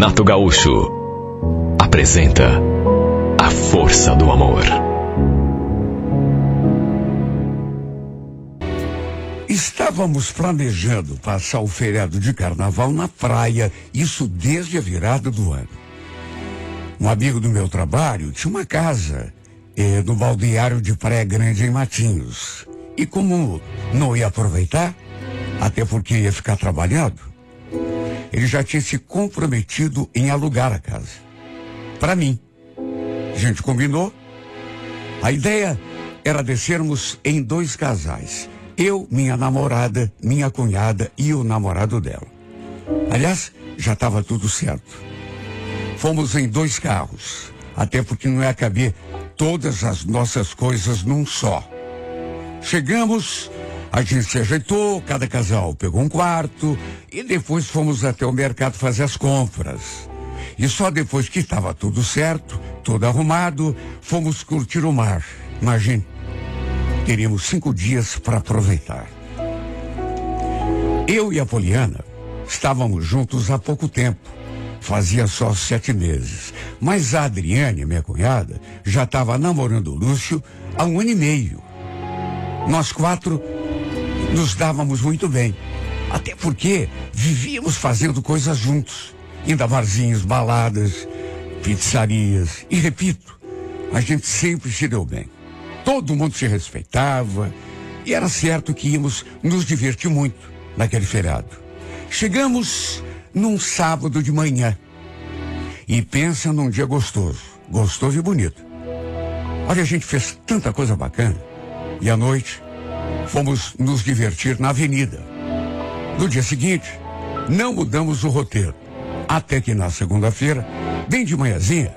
Renato Gaúcho apresenta A Força do Amor. Estávamos planejando passar o feriado de carnaval na praia, isso desde a virada do ano. Um amigo do meu trabalho tinha uma casa no balneário de Praia Grande, em Matinhos. E como não ia aproveitar, até porque ia ficar trabalhando, ele já tinha se comprometido em alugar a casa. Para mim. A gente combinou. A ideia era descermos em 2 casais. Eu, minha namorada, minha cunhada e o namorado dela. Aliás, já estava tudo certo. Fomos em 2 carros, até porque não ia caber todas as nossas coisas num só. Chegamos, a gente se ajeitou, cada casal pegou um quarto e depois fomos até o mercado fazer as compras. E só depois que estava tudo certo, tudo arrumado, fomos curtir o mar. Imagine, teríamos 5 dias para aproveitar. Eu e a Poliana estávamos juntos há pouco tempo. Fazia só 7 meses. Mas a Adriane, minha cunhada, já estava namorando o Lúcio há 1 ano e meio. Nós 4 nos dávamos muito bem. Até porque vivíamos fazendo coisas juntos. Indo a barzinhos, baladas, pizzarias. E repito, a gente sempre se deu bem. Todo mundo se respeitava. E era certo que íamos nos divertir muito naquele feriado. Chegamos num sábado de manhã. E pensa num dia gostoso. Gostoso e bonito. Olha, a gente fez tanta coisa bacana. E à noite, fomos nos divertir na avenida. No dia seguinte, não mudamos o roteiro. Até que na segunda-feira, bem de manhãzinha,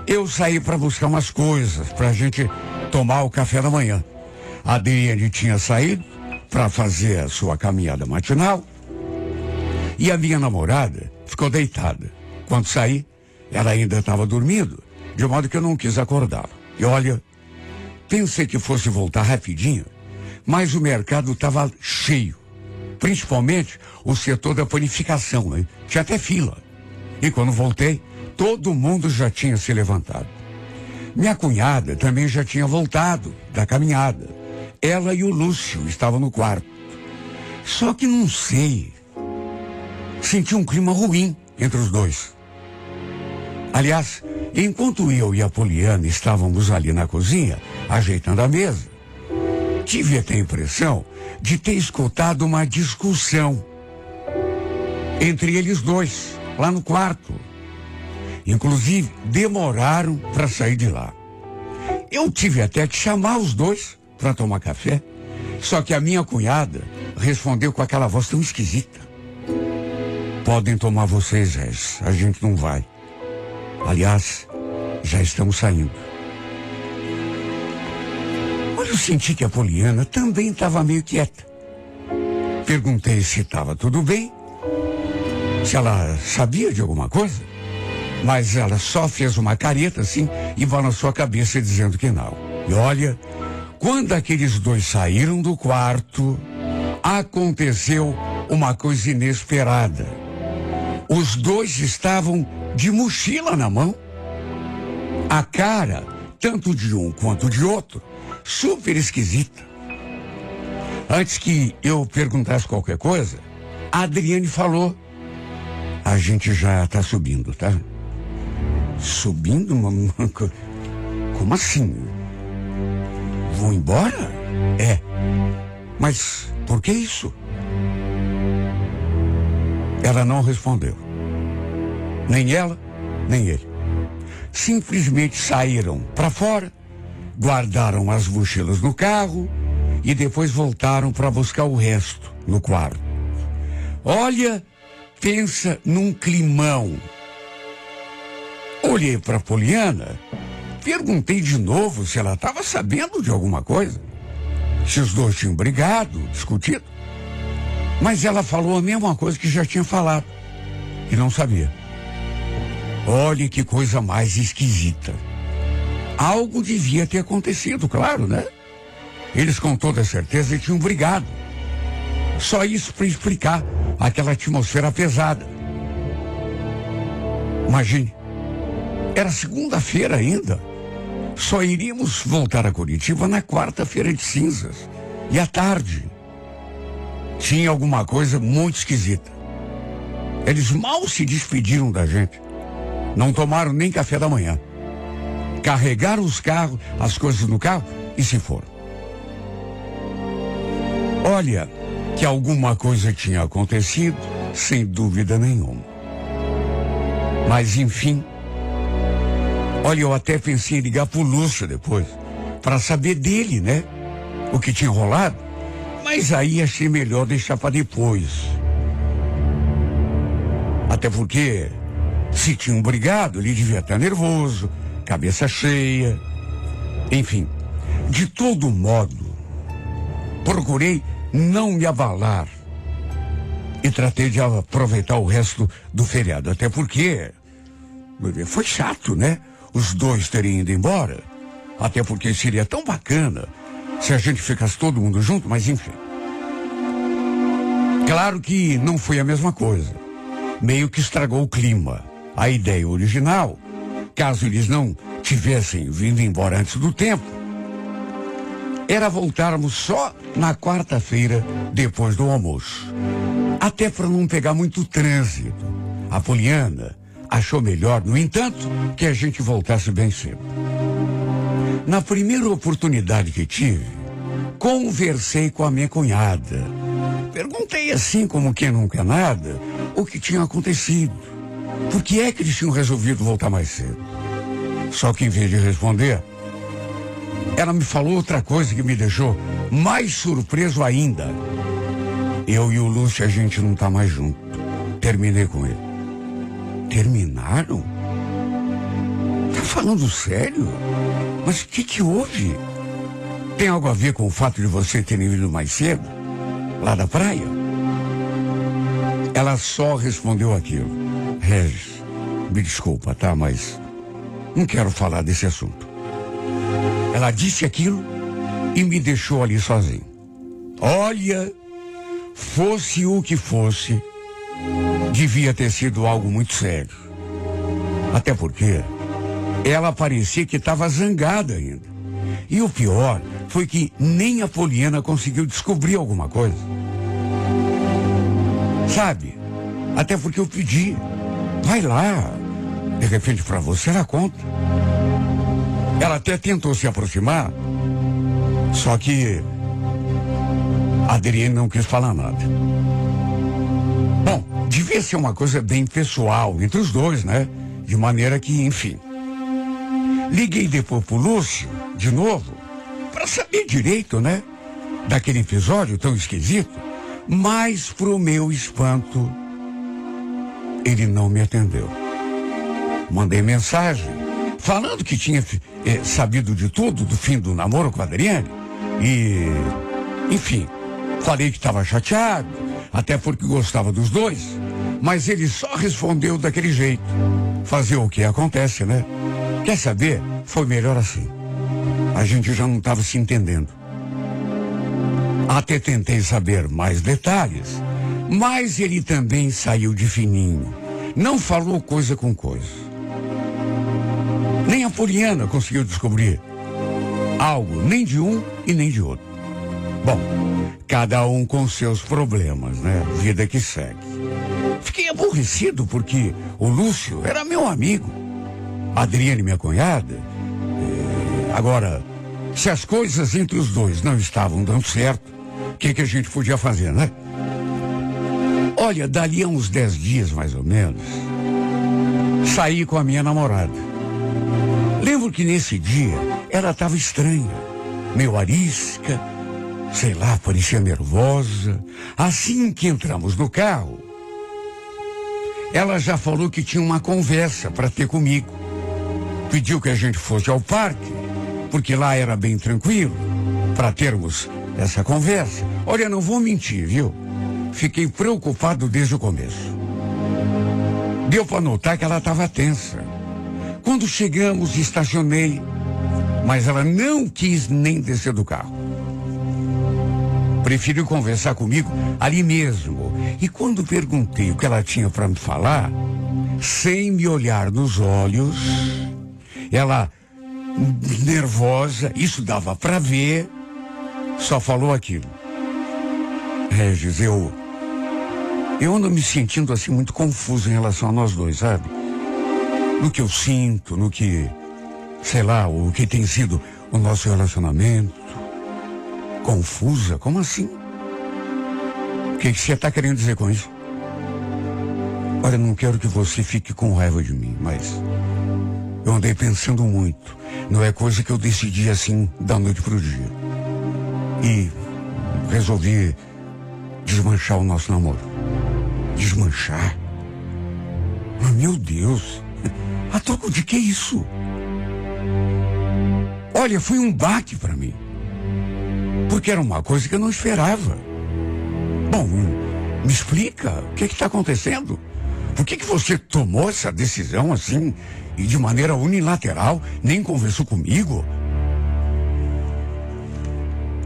eu saí para buscar umas coisas para a gente tomar o café da manhã. A Adriane tinha saído para fazer a sua caminhada matinal. E a minha namorada ficou deitada. Quando saí, ela ainda estava dormindo, de modo que eu não quis acordá-la. E olha, pensei que fosse voltar rapidinho, mas o mercado estava cheio. Principalmente o setor da panificação, né? Tinha até fila. E quando voltei, todo mundo já tinha se levantado. Minha cunhada também já tinha voltado da caminhada. Ela e o Lúcio estavam no quarto. Só que não sei, senti um clima ruim entre os dois. Aliás, enquanto eu e a Poliana estávamos ali na cozinha, ajeitando a mesa, tive até a impressão de ter escutado uma discussão entre eles dois, lá no quarto. Inclusive, demoraram para sair de lá. Eu tive até que chamar os dois para tomar café, só que a minha cunhada respondeu com aquela voz tão esquisita. Podem tomar vocês, Regis, a gente não vai. Aliás, já estamos saindo. Olha, eu senti que a Poliana também estava meio quieta. Perguntei se estava tudo bem, se ela sabia de alguma coisa, mas ela só fez uma careta assim e balançou a cabeça dizendo que não. E olha, quando aqueles dois saíram do quarto, aconteceu uma coisa inesperada. Os dois estavam de mochila na mão. A cara, tanto de um quanto de outro, super esquisita. Antes que eu perguntasse qualquer coisa, a Adriane falou: a gente já está subindo, tá? Subindo? Como assim? Vão embora? É. Mas por que isso? Ela não respondeu. Nem ela, nem ele. Simplesmente saíram para fora, guardaram as mochilas no carro e depois voltaram para buscar o resto no quarto. Olha, pensa num climão. Olhei para Poliana, perguntei de novo se ela estava sabendo de alguma coisa, se os dois tinham brigado, discutido. Mas ela falou a mesma coisa que já tinha falado, e não sabia. Olha que coisa mais esquisita. Algo devia ter acontecido, claro, né? Eles com toda certeza tinham brigado. Só isso para explicar aquela atmosfera pesada. Imagine, era segunda-feira ainda. Só iríamos voltar a Curitiba na quarta-feira de cinzas. E à tarde, tinha alguma coisa muito esquisita. Eles mal se despediram da gente. Não tomaram nem café da manhã. Carregaram as coisas no carro e se foram. Olha, que alguma coisa tinha acontecido, sem dúvida nenhuma. Mas enfim, olha, eu até pensei em ligar pro Lúcio depois, para saber dele, né? O que tinha rolado. Mas aí achei melhor deixar para depois. Até porque, se tinham brigado, ele devia estar nervoso, cabeça cheia. Enfim, de todo modo, procurei não me abalar e tratei de aproveitar o resto do feriado. Até porque foi chato, né? Os dois terem ido embora. Até porque seria tão bacana se a gente ficasse todo mundo junto, mas enfim. Claro que não foi a mesma coisa. Meio que estragou o clima. A ideia original, caso eles não tivessem vindo embora antes do tempo, era voltarmos só na quarta-feira, depois do almoço. Até para não pegar muito trânsito. A Poliana achou melhor, no entanto, que a gente voltasse bem cedo. Na primeira oportunidade que tive, conversei com a minha cunhada. Perguntei assim, como quem não quer nada, o que tinha acontecido. Por que é que eles tinham resolvido voltar mais cedo? Só que em vez de responder, ela me falou outra coisa que me deixou mais surpreso ainda. Eu e o Lúcio, a gente não tá mais junto. Terminei com ele. Terminaram? Tá falando sério? Mas o que houve? Tem algo a ver com o fato de você terem vindo mais cedo? Lá da praia? Ela só respondeu aquilo. Regis, me desculpa, tá? Mas não quero falar desse assunto. Ela disse aquilo e me deixou ali sozinho. Olha, fosse o que fosse, devia ter sido algo muito sério. Até porque ela parecia que estava zangada ainda. E o pior foi que nem a Poliana conseguiu descobrir alguma coisa. Sabe? Até porque eu pedi. Vai lá. De repente pra você ela conta. Ela até tentou se aproximar. Só que a Adriane não quis falar nada. Bom, devia ser uma coisa bem pessoal entre os dois, né? De maneira que, enfim. Liguei depois pro Lúcio, de novo, para saber direito, né? Daquele episódio tão esquisito. Mas, pro meu espanto, ele não me atendeu. Mandei mensagem, falando que tinha sabido de tudo, do fim do namoro com a Adriane. E, enfim, falei que estava chateado, até porque gostava dos dois. Mas ele só respondeu daquele jeito. Fazer o que acontece, né? Quer saber? Foi melhor assim. A gente já não estava se entendendo. Até tentei saber mais detalhes, mas ele também saiu de fininho. Não falou coisa com coisa. Nem a Poliana conseguiu descobrir algo, nem de um e nem de outro. Bom, cada um com seus problemas, né? Vida que segue. Fiquei aborrecido porque o Lúcio era meu amigo. A Adriane, minha cunhada. Agora, se as coisas entre os dois não estavam dando certo, o que a gente podia fazer, né? Olha, dali a uns 10 dias, mais ou menos, saí com a minha namorada. Lembro que nesse dia ela estava estranha, meio arisca, sei lá, parecia nervosa. Assim que entramos no carro, ela já falou que tinha uma conversa para ter comigo. Pediu que a gente fosse ao parque, porque lá era bem tranquilo, para termos essa conversa. Olha, não vou mentir, viu? Fiquei preocupado desde o começo. Deu para notar que ela estava tensa. Quando chegamos, estacionei, mas ela não quis nem descer do carro. Preferiu conversar comigo ali mesmo. E quando perguntei o que ela tinha para me falar, sem me olhar nos olhos. Ela, nervosa, isso dava pra ver, só falou aquilo. Regis, eu ando me sentindo assim muito confuso em relação a nós dois, sabe? No que eu sinto, no que, sei lá, o que tem sido o nosso relacionamento. Confusa? Como assim? O que você está querendo dizer com isso? Olha, não quero que você fique com raiva de mim, mas eu andei pensando muito. Não é coisa que eu decidi assim da noite pro dia. E resolvi desmanchar o nosso namoro. Desmanchar? Mas, meu Deus, a troco de que isso? Olha, foi um baque para mim. Porque era uma coisa que eu não esperava. Bom, me explica, o que está acontecendo? Por que você tomou essa decisão assim e de maneira unilateral, nem conversou comigo?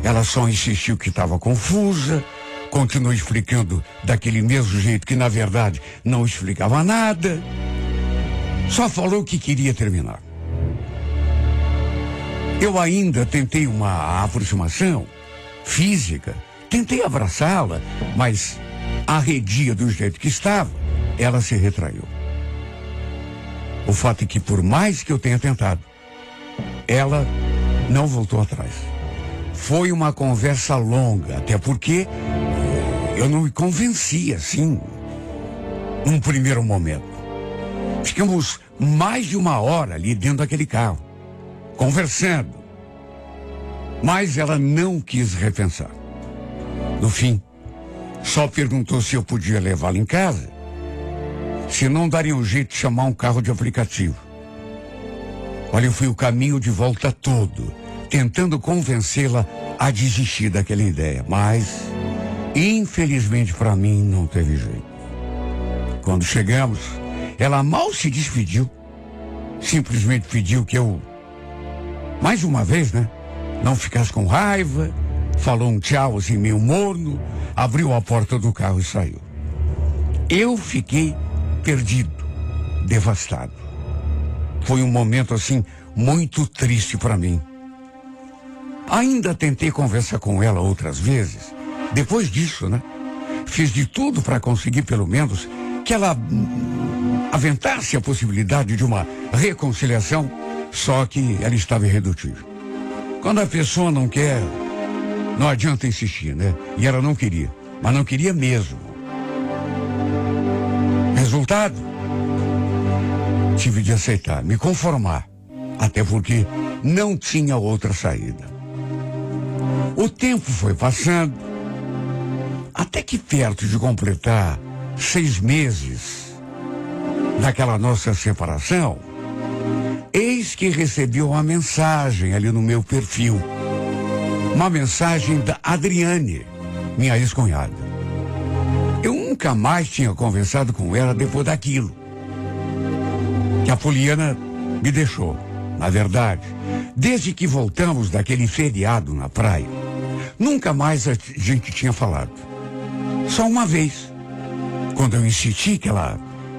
Ela só insistiu que estava confusa, continuou explicando daquele mesmo jeito que na verdade não explicava nada. Só falou que queria terminar. Eu ainda tentei uma aproximação física, tentei abraçá-la, mas arredia do jeito que estava, ela se retraiu. O fato é que por mais que eu tenha tentado, ela não voltou atrás. Foi uma conversa longa, até porque eu não me convenci assim, num primeiro momento. Ficamos mais de 1 hora ali dentro daquele carro, conversando. Mas ela não quis repensar. No fim, só perguntou se eu podia levá-la em casa, se não daria um jeito de chamar um carro de aplicativo. Olha, eu fui o caminho de volta todo, tentando convencê-la a desistir daquela ideia, mas, infelizmente para mim, não teve jeito. Quando chegamos, ela mal se despediu, simplesmente pediu que eu, mais uma vez, não ficasse com raiva, falou um tchau assim meio morno, abriu a porta do carro e saiu. Eu fiquei perdido, devastado. Foi um momento assim muito triste para mim. Ainda tentei conversar com ela outras vezes. Depois disso, fiz de tudo para conseguir pelo menos que ela aventasse a possibilidade de uma reconciliação, só que ela estava irredutível. Quando a pessoa não quer, não adianta insistir, E ela não queria, mas não queria mesmo. Resultado? Tive de aceitar, me conformar, até porque não tinha outra saída. O tempo foi passando, até que perto de completar 6 meses daquela nossa separação, eis que recebi uma mensagem ali no meu perfil. Uma mensagem da Adriane, minha ex-cunhada. Eu nunca mais tinha conversado com ela depois daquilo que a Poliana me deixou. Na verdade, desde que voltamos daquele feriado na praia, nunca mais a gente tinha falado. Só uma vez, quando eu insisti que ela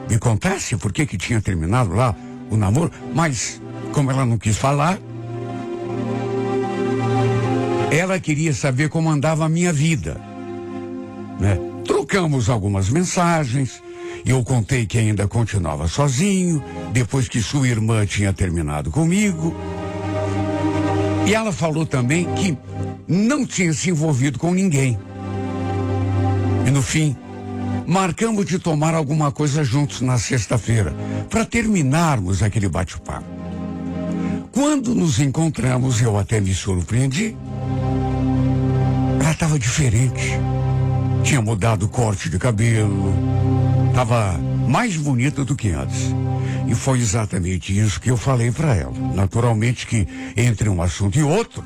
me contasse por que tinha terminado lá o namoro, mas como ela não quis falar, ela queria saber como andava a minha vida, Trocamos algumas mensagens, eu contei que ainda continuava sozinho, depois que sua irmã tinha terminado comigo. E ela falou também que não tinha se envolvido com ninguém. E no fim, marcamos de tomar alguma coisa juntos na sexta-feira, para terminarmos aquele bate-papo. Quando nos encontramos, eu até me surpreendi. Ela estava diferente. Tinha mudado o corte de cabelo. Estava mais bonita do que antes. E foi exatamente isso que eu falei para ela. Naturalmente que, entre um assunto e outro,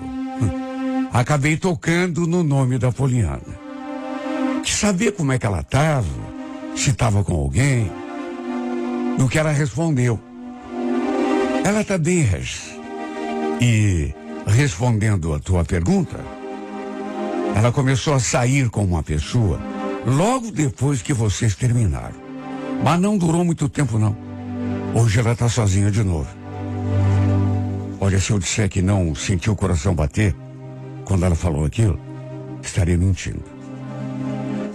acabei tocando no nome da Poliana. Quis saber como é que ela estava, se estava com alguém. No que ela respondeu: ela está bem, Regis. E, respondendo a tua pergunta, ela começou a sair com uma pessoa logo depois que vocês terminaram. Mas não durou muito tempo, não. Hoje ela está sozinha de novo. Olha, se eu disser que não senti o coração bater quando ela falou aquilo, estaria mentindo.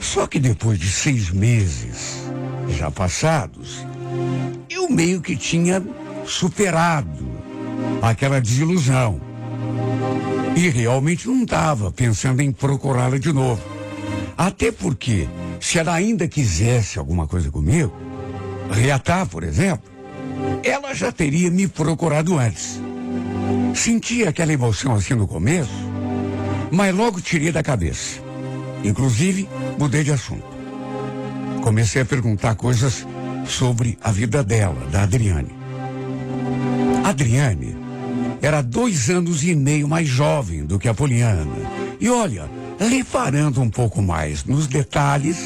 Só que depois de 6 meses já passados, eu meio que tinha superado aquela desilusão. E realmente não estava pensando em procurá-la de novo. Até porque, se ela ainda quisesse alguma coisa comigo, reatar, por exemplo, ela já teria me procurado antes. Senti aquela emoção assim no começo, mas logo tirei da cabeça. Inclusive, mudei de assunto. Comecei a perguntar coisas sobre a vida dela, da Adriane. Adriane era 2 anos e meio mais jovem do que a Poliana. E olha, reparando um pouco mais nos detalhes,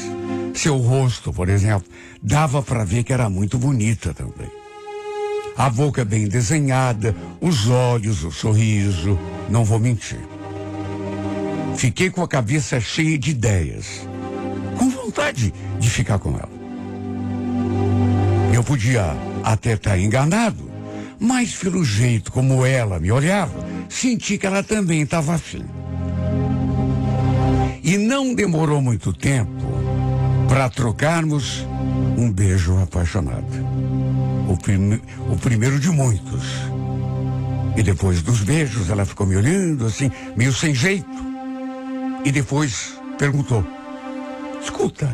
seu rosto, por exemplo, dava para ver que era muito bonita também. A boca bem desenhada, os olhos, o sorriso, não vou mentir. Fiquei com a cabeça cheia de ideias, com vontade de ficar com ela. Eu podia até estar enganado, mas pelo jeito como ela me olhava, senti que ela também estava afim. E não demorou muito tempo para trocarmos um beijo apaixonado. O primeiro de muitos. E depois dos beijos, ela ficou me olhando assim, meio sem jeito. E depois perguntou: escuta,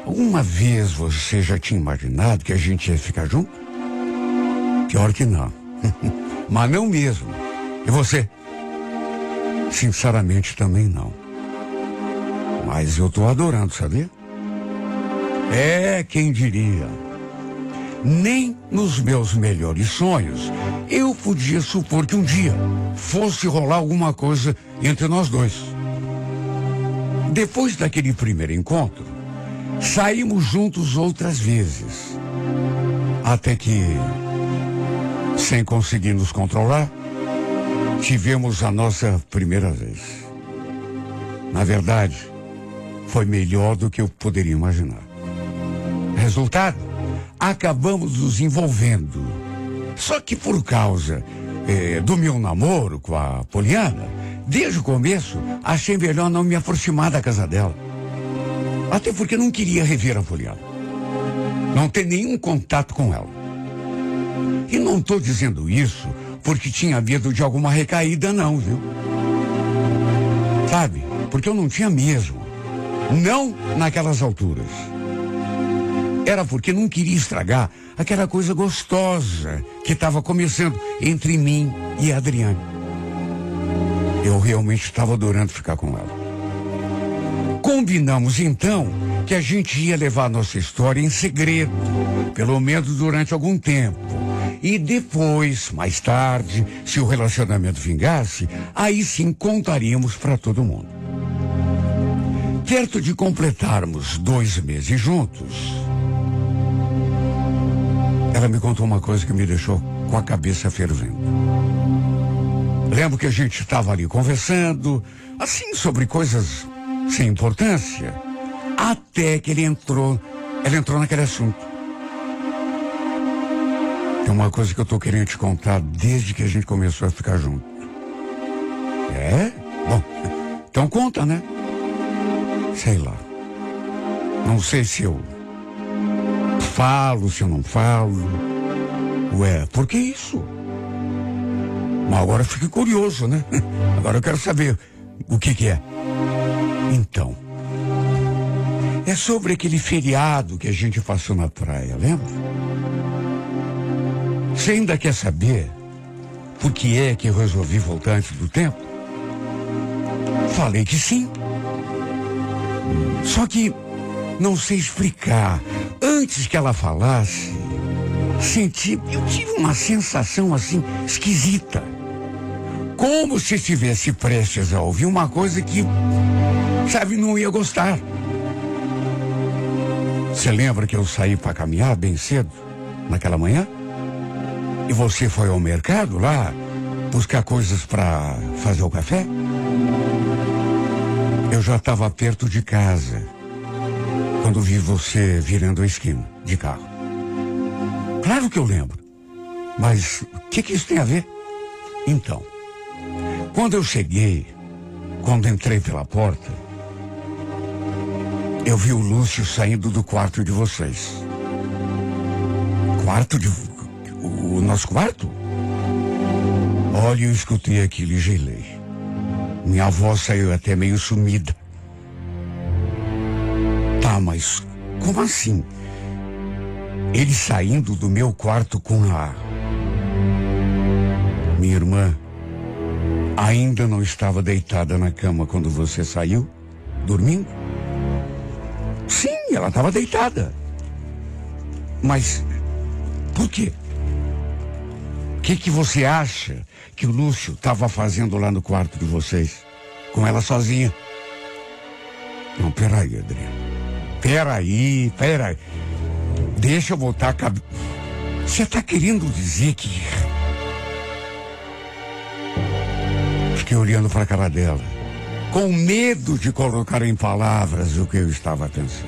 alguma vez você já tinha imaginado que a gente ia ficar junto? Pior que não. Mas não mesmo. E você? Sinceramente também não. Mas eu tô adorando, sabia? É, quem diria? Nem nos meus melhores sonhos eu podia supor que um dia fosse rolar alguma coisa entre nós dois. Depois daquele primeiro encontro, saímos juntos outras vezes. Até que, sem conseguir nos controlar, tivemos a nossa primeira vez. Na verdade, foi melhor do que eu poderia imaginar. Resultado, acabamos nos envolvendo. Só que por causa do meu namoro com a Poliana, desde o começo, achei melhor não me aproximar da casa dela. Até porque não queria rever a Poliana. Não ter nenhum contato com ela. E não estou dizendo isso porque tinha medo de alguma recaída, não, viu? Sabe? Porque eu não tinha mesmo. Não naquelas alturas. Era porque não queria estragar aquela coisa gostosa que estava começando entre mim e a Adriane. Eu realmente estava adorando ficar com ela. Combinamos então que a gente ia levar nossa história em segredo, pelo menos durante algum tempo. E depois, mais tarde, se o relacionamento vingasse, aí sim contaríamos para todo mundo. Perto de completarmos 2 meses juntos, ela me contou uma coisa que me deixou com a cabeça fervendo. Lembro que a gente estava ali conversando, assim, sobre coisas sem importância, até que ela entrou naquele assunto. Tem uma coisa que eu tô querendo te contar desde que a gente começou a ficar junto. É? Bom, então conta, né? Sei lá. Não sei se eu falo, se eu não falo. Ué, por que isso? Mas agora eu fiquei curioso, né? Agora eu quero saber o que é. Então, é sobre aquele feriado que a gente passou na praia, lembra? Você ainda quer saber por que é que eu resolvi voltar antes do tempo? Falei que sim. Só que não sei explicar. Antes que ela falasse, eu tive uma sensação assim esquisita. Como se estivesse prestes a ouvir uma coisa que, sabe, não ia gostar. Você lembra que eu saí para caminhar bem cedo, naquela manhã? E você foi ao mercado lá, buscar coisas para fazer o café? Eu já estava perto de casa quando vi você virando a esquina de carro. Claro que eu lembro. Mas o que isso tem a ver? Então, quando eu cheguei, quando entrei pela porta, eu vi o Lúcio saindo do quarto de vocês. O nosso quarto? Olha, eu escutei aquilo e gelei. Minha avó saiu até meio sumida. Tá, mas como assim? Ele saindo do meu quarto com a... Minha irmã ainda não estava deitada na cama quando você saiu, dormindo? Sim, ela estava deitada. Mas por quê? O que você acha que o Lúcio estava fazendo lá no quarto de vocês? Com ela sozinha? Não, peraí, Adriano. Peraí. Deixa eu botar a cabeça. Você está querendo dizer que... Fiquei olhando para a cara dela, com medo de colocar em palavras o que eu estava pensando.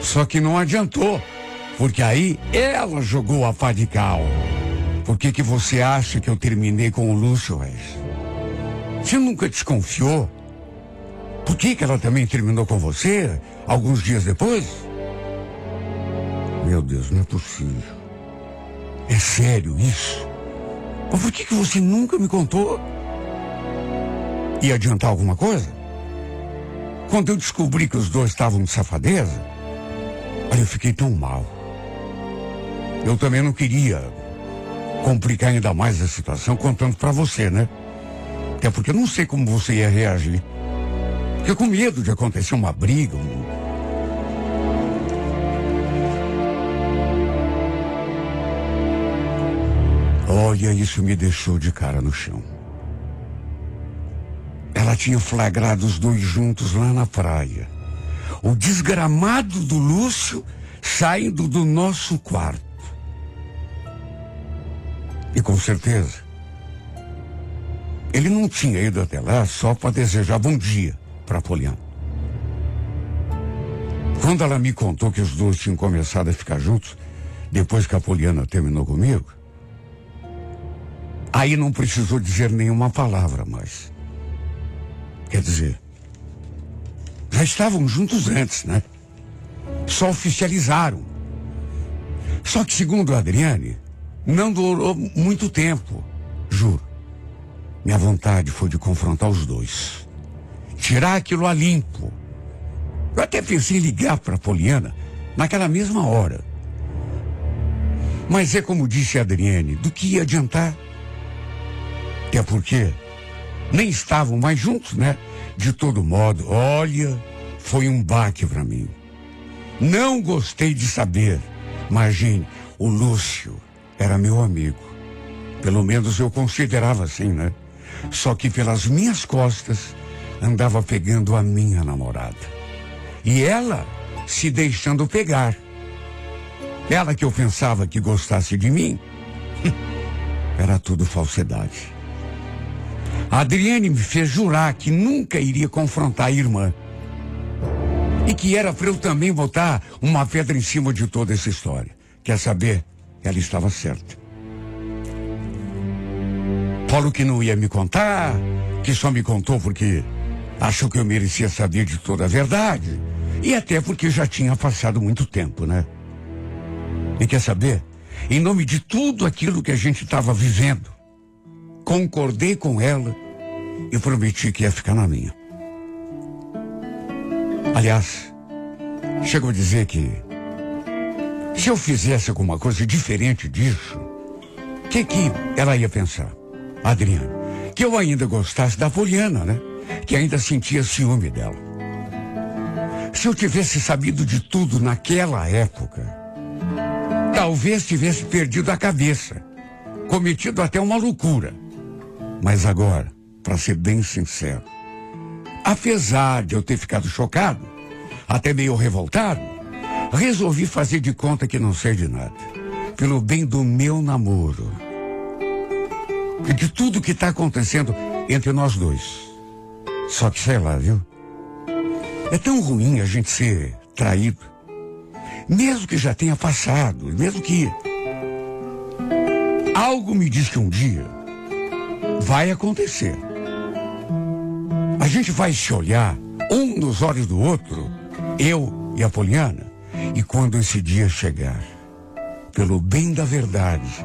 Só que não adiantou, porque aí ela jogou a pá de cal. Por que você acha que eu terminei com o Lúcio, Regis? Você nunca desconfiou? Por que ela também terminou com você, alguns dias depois? Meu Deus, não é possível. É sério isso? Mas por que você nunca me contou? Ia adiantar alguma coisa? Quando eu descobri que os dois estavam de safadeza, aí eu fiquei tão mal. Eu também não queria complicar ainda mais a situação contando pra você, né? Até porque eu não sei como você ia reagir. Fiquei com medo de acontecer uma briga. Olha, isso me deixou de cara no chão. Ela tinha flagrado os dois juntos lá na praia. O desgramado do Lúcio saindo do nosso quarto. E com certeza, ele não tinha ido até lá só para desejar bom dia para Poliana. Quando ela me contou que os dois tinham começado a ficar juntos, depois que a Poliana terminou comigo, aí não precisou dizer nenhuma palavra mais. Quer dizer, já estavam juntos antes, né? Só oficializaram. Só que, segundo a Adriane, não durou muito tempo. Juro. Minha vontade foi de confrontar os dois. Tirar aquilo a limpo. Eu até pensei em ligar para a Poliana naquela mesma hora. Mas é como disse a Adriane, do que ia adiantar? Até porque nem estavam mais juntos, né? De todo modo, olha, foi um baque para mim. Não gostei de saber. Imagine, o Lúcio era meu amigo. Pelo menos eu considerava assim, né? Só que pelas minhas costas andava pegando a minha namorada. E ela se deixando pegar. Ela que eu pensava que gostasse de mim, era tudo falsidade. A Adriane me fez jurar que nunca iria confrontar a irmã. E que era para eu também botar uma pedra em cima de toda essa história. Quer saber? Ela estava certa. Falou que não ia me contar, que só me contou porque achou que eu merecia saber de toda a verdade. E até porque já tinha passado muito tempo, né? E quer saber? Em nome de tudo aquilo que a gente estava vivendo, concordei com ela e prometi que ia ficar na minha. Aliás, chego a dizer que se eu fizesse alguma coisa diferente disso, o que ela ia pensar? Adriane, que eu ainda gostasse da Poliana, né? Que ainda sentia ciúme dela. Se eu tivesse sabido de tudo naquela época, talvez tivesse perdido a cabeça, cometido até uma loucura. Mas agora, para ser bem sincero, apesar de eu ter ficado chocado, até meio revoltado, resolvi fazer de conta que não sei de nada, pelo bem do meu namoro e de tudo que está acontecendo entre nós dois. Só que sei lá, viu? É tão ruim a gente ser traído. Mesmo que já tenha passado, mesmo que... Algo me diz que um dia vai acontecer. A gente vai se olhar um nos olhos do outro, eu e a Poliana, e quando esse dia chegar, pelo bem da verdade,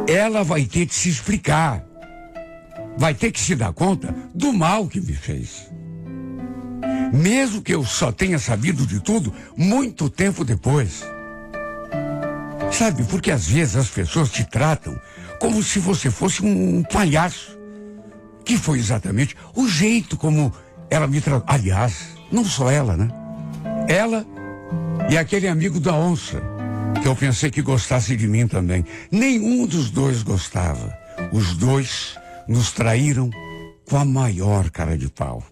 ela vai ter que se explicar. Vai ter que se dar conta do mal que me fez. Mesmo que eu só tenha sabido de tudo muito tempo depois. Sabe, porque às vezes as pessoas te tratam como se você fosse um palhaço. Que foi exatamente o jeito como ela me tratou. Aliás, não só ela, né? Ela e aquele amigo da onça, que eu pensei que gostasse de mim também. Nenhum dos dois gostava. Os dois nos traíram com a maior cara de pau.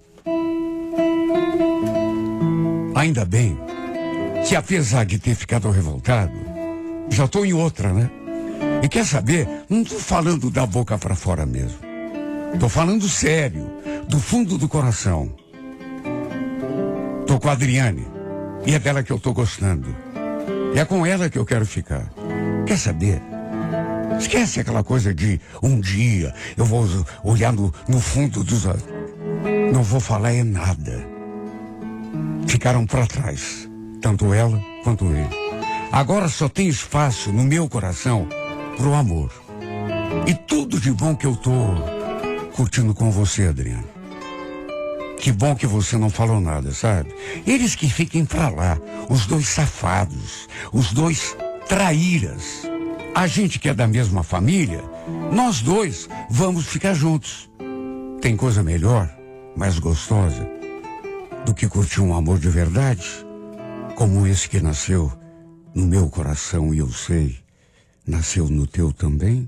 Ainda bem que, apesar de ter ficado revoltado, já estou em outra, né? E quer saber? Não estou falando da boca para fora mesmo. Estou falando sério, do fundo do coração. Estou com a Adriane e é dela que eu estou gostando. E é com ela que eu quero ficar. Quer saber? Esquece aquela coisa de um dia eu vou olhar no fundo dos olhos. Não vou falar é nada. Ficaram para trás, tanto ela quanto ele. Agora só tem espaço no meu coração pro amor. E tudo de bom que eu tô curtindo com você, Adriana. Que bom que você não falou nada, sabe? Eles que fiquem pra lá, os dois safados, os dois traíras. A gente que é da mesma família, nós dois vamos ficar juntos. Tem coisa melhor, mais gostosa, do que curtir um amor de verdade, como esse que nasceu no meu coração e eu sei, nasceu no teu também?